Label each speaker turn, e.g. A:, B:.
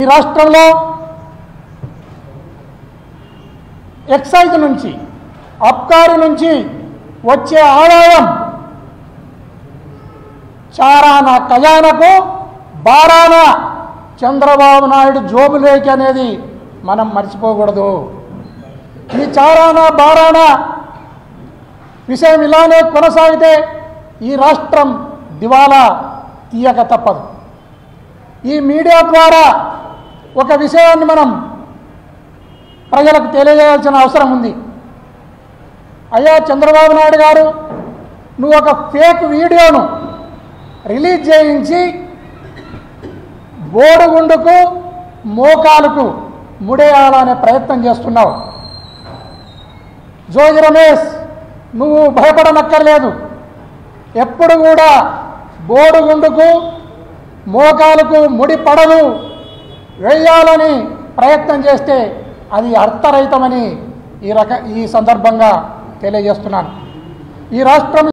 A: ఈ రాష్ట్రంలో ఎక్సైజ్ నుంచి అబ్కారీ నుంచి వచ్చే ఆదాయం చారాన ఖజానాకు బారాన చంద్రబాబు నాయుడు జోబులేకి అనేది మనం మర్చిపోకూడదు. ఈ చారాన బారాన విషయం ఇలానే కొనసాగితే ఈ రాష్ట్రం దివాలా తీయక తప్పదు. ఈ మీడియా ద్వారా ఒక విషయాన్ని మనం ప్రజలకు తెలియజేయాల్సిన అవసరం ఉంది. అయ్యా చంద్రబాబు నాయుడు గారు, నువ్వు ఒక ఫేక్ వీడియోను రిలీజ్ చేయించి బోడుగుండుకు మోకాలకు ముడేయాలనే ప్రయత్నం చేస్తున్నావు. జోగి రమేష్, నువ్వు భయపడనక్కర్లేదు. ఎప్పుడు కూడా బోడుగుండుకు మోకాలకు ముడి పడలు వేయాలని ప్రయత్నం చేస్తే అది అర్థరహితమని ఈ సందర్భంగా తెలియజేస్తున్నాను. ఈ రాష్ట్రం